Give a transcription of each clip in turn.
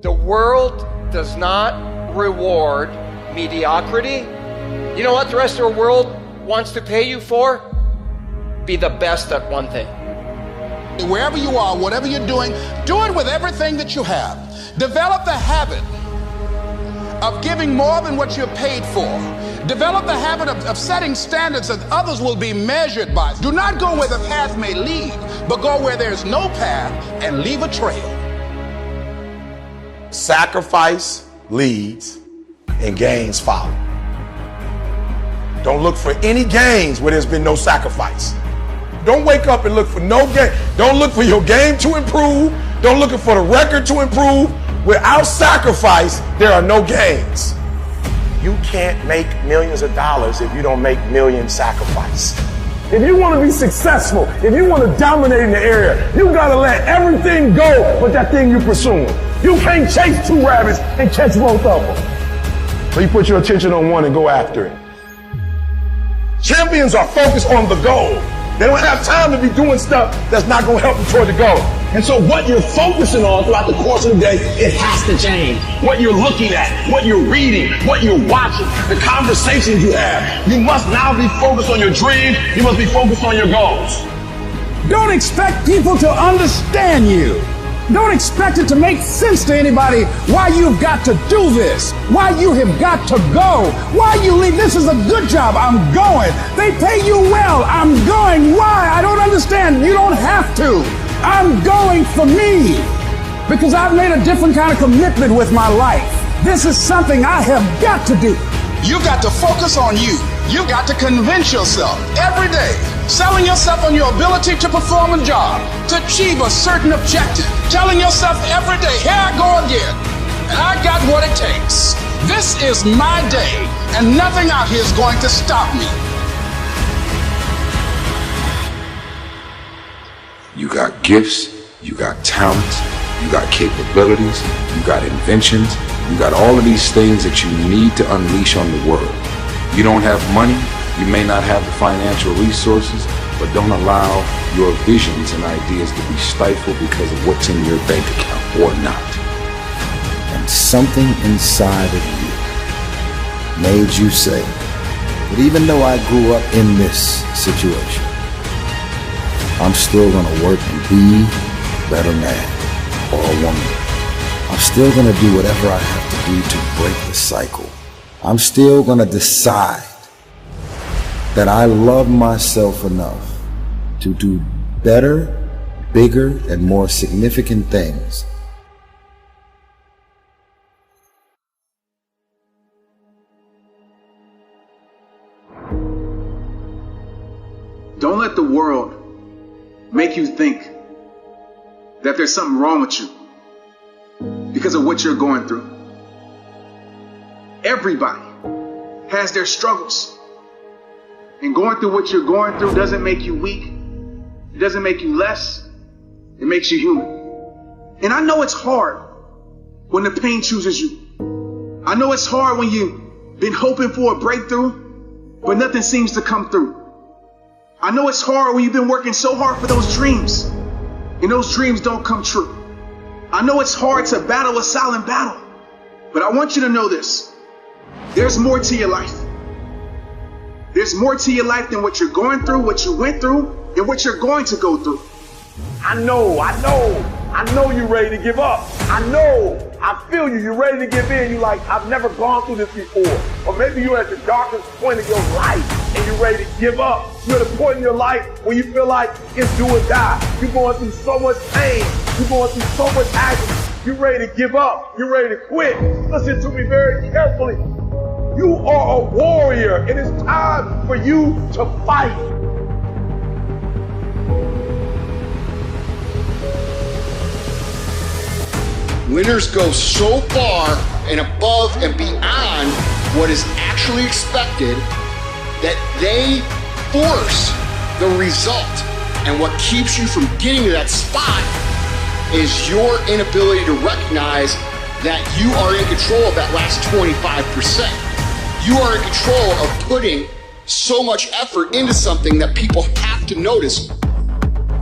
The world does not reward mediocrity. You know what the rest of the world wants to pay you for? Be the best at one thing. Wherever you are, whatever you're doing, do it with everything that you have. Develop the habit of giving more than what you're paid for. Develop the habit of setting standards that others will be measured by. Do not go where the path may lead, but go where there's no path and leave a trail. Sacrifice leads and gains follow. Don't look for any gains where there's been no sacrifice. Don't wake up and look for no game. Don't look for your game to improve. Don't look for the record to improve. Without sacrifice, there are no gains. You can't make millions of dollars if you don't make millions sacrifice. If you want to be successful, if you want to dominate in the area, you got to let everything go with that thing you're pursuing. You can't chase two rabbits and catch both of them. So you put your attention on one and go after it. Champions are focused on the goal. They don't have time to be doing stuff that's not going to help them toward the goal. And so what you're focusing on throughout the course of the day, it has to change. What you're looking at, what you're reading, what you're watching, the conversations you have. You must now be focused on your dreams. You must be focused on your goals. Don't expect people to understand you. Don't expect it to make sense to anybody why you've got to do this, why you have got to go, why you leave. This is a good job. I'm going. They pay you well. I'm going. Why? I don't understand. You don't have to. I'm going for me because I've made a different kind of commitment with my life. This is something I have got to do. You've got to focus on you. You've got to convince yourself every day, selling yourself on your ability to perform a job, to achieve a certain objective, telling yourself every day, here I go again, and I got what it takes. This is my day, and nothing out here is going to stop me. You got gifts, you got talents, you got capabilities, you got inventions, you got all of these things that you need to unleash on the world. You don't have money, you may not have the financial resources, but don't allow your visions and ideas to be stifled because of what's in your bank account or not. And something inside of you made you say that even though I grew up in this situation, I'm still gonna work and be a better man or a woman. I'm still gonna do whatever I have to do to break the cycle. I'm still gonna decide that I love myself enough to do better, bigger, and more significant things. Don't let the world make you think that there's something wrong with you because of what you're going through. Everybody has their struggles. And going through what you're going through doesn't make you weak. It doesn't make you less. It makes you human. And I know it's hard when the pain chooses you. I know it's hard when you've been hoping for a breakthrough, but nothing seems to come through. I know it's hard when you've been working so hard for those dreams, and those dreams don't come true. I know it's hard to battle a silent battle, but I want you to know this. There's more to your life. There's more to your life than what you're going through, what you went through, and what you're going to go through. I know you're ready to give up. I feel you. You're ready to give in. You're like, I've never gone through this before. Or maybe you're at the darkest point of your life and you're ready to give up. You're at a point in your life where you feel like it's do or die. You're going through so much pain. You're going through so much agony. You're ready to give up. You're ready to quit. Listen to me very carefully. You are a warrior. It is time for you to fight. Winners go so far and above and beyond what is actually expected that they force the result. And what keeps you from getting to that spot is your inability to recognize that you are in control of that last 25%. You are in control of putting so much effort into something that people have to notice.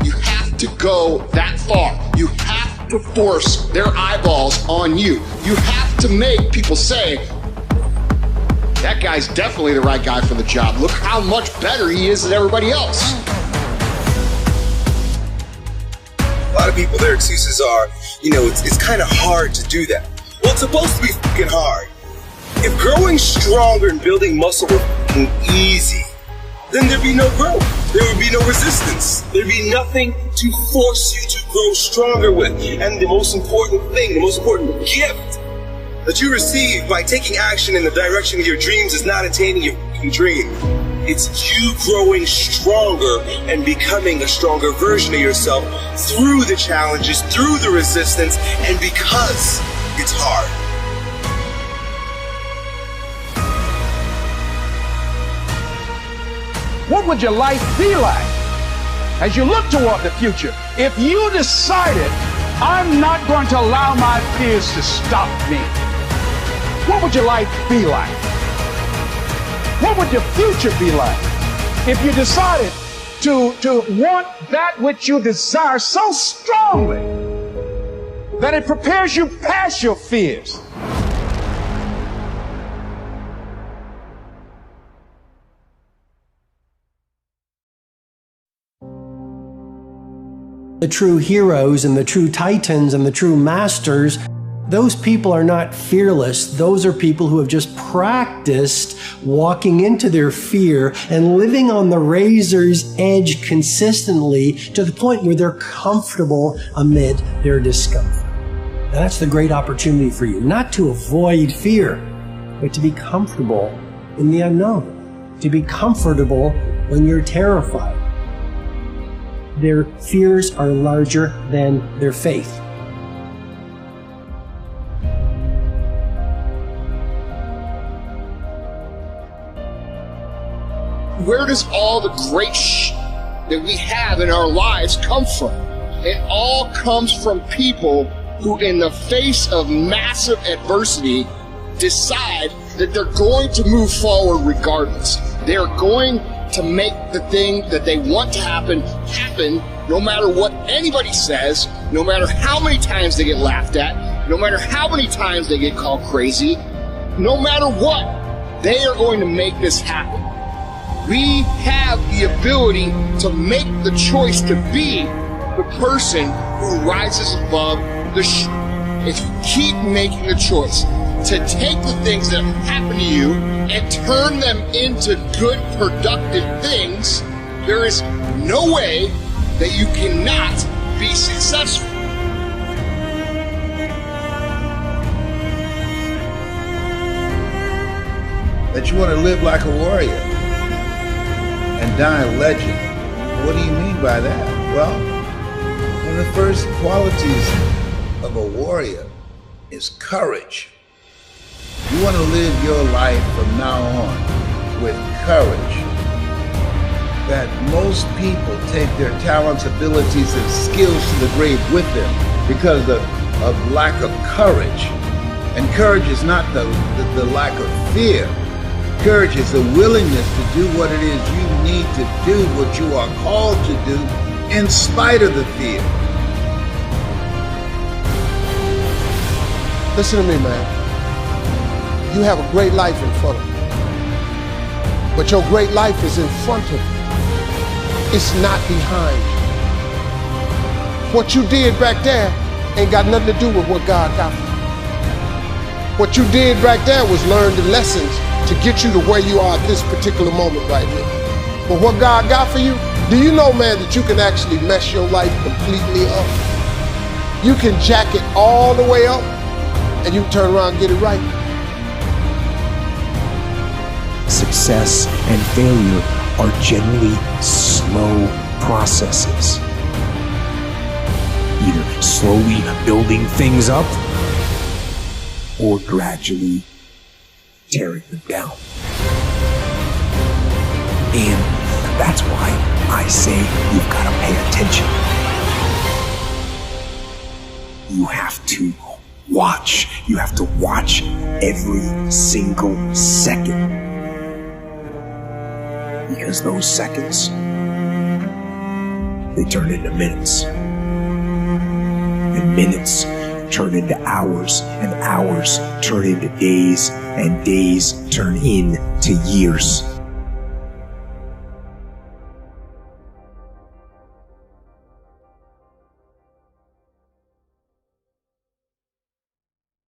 You have to go that far. You have have to force their eyeballs on you. You have to make people say, that guy's definitely the right guy for the job. Look how much better he is than everybody else. A lot of people, their excuses are, it's kind of hard to do that. Well, it's supposed to be fucking hard. If growing stronger and building muscle were fucking easy, then there'd be no growth. There would be no resistance. There'd be nothing to force you to grow stronger with. And the most important thing, the most important gift that you receive by taking action in the direction of your dreams is not attaining your fucking dream. It's you growing stronger and becoming a stronger version of yourself through the challenges, through the resistance, and because it's hard. What would your life be like as you look toward the future if you decided, I'm not going to allow my fears to stop me? What would your life be like? What would your future be like if you decided to want that which you desire so strongly that it prepares you past your fears? The true heroes and the true titans and the true masters, those people are not fearless. Those are people who have just practiced walking into their fear and living on the razor's edge consistently to the point where they're comfortable amid their discomfort. And that's the great opportunity for you, not to avoid fear, but to be comfortable in the unknown, to be comfortable when you're terrified. Their fears are larger than their faith. Where does all the great that we have in our lives come from? It all comes from people who, in the face of massive adversity, decide that they're going to move forward regardless. They're going to make the thing that they want to happen no matter what anybody says, no matter how many times they get laughed at, no matter how many times they get called crazy, no matter what, they are going to make this happen. We have the ability to make the choice to be the person who rises above the if you keep making the choice to take the things that happen to you and turn them into good, productive things, there is no way that you cannot be successful. That you want to live like a warrior and die a legend. What do you mean by that? Well, one of the first qualities of a warrior is courage. You want to live your life from now on with courage. That most people take their talents, abilities, and skills to the grave with them because of lack of courage. And courage is not the lack of fear. Courage is the willingness to do what it is you need to do, what you are called to do, in spite of the fear. Listen to me, man. You have a great life in front of you. But your great life is in front of you. It's not behind you. What you did back there ain't got nothing to do with what God got for you. What you did back there was learn the lessons to get you to where you are at this particular moment right here. But what God got for you, do you know, man, that you can actually mess your life completely up? You can jack it all the way up and you turn around and get it right. Success and failure are generally slow processes. Either slowly building things up or gradually tearing them down. And that's why I say you've got to pay attention. You have to watch. You have to watch every single second. Because those seconds, they turn into minutes. and minutes turn into hours, and hours turn into days, and days turn into years.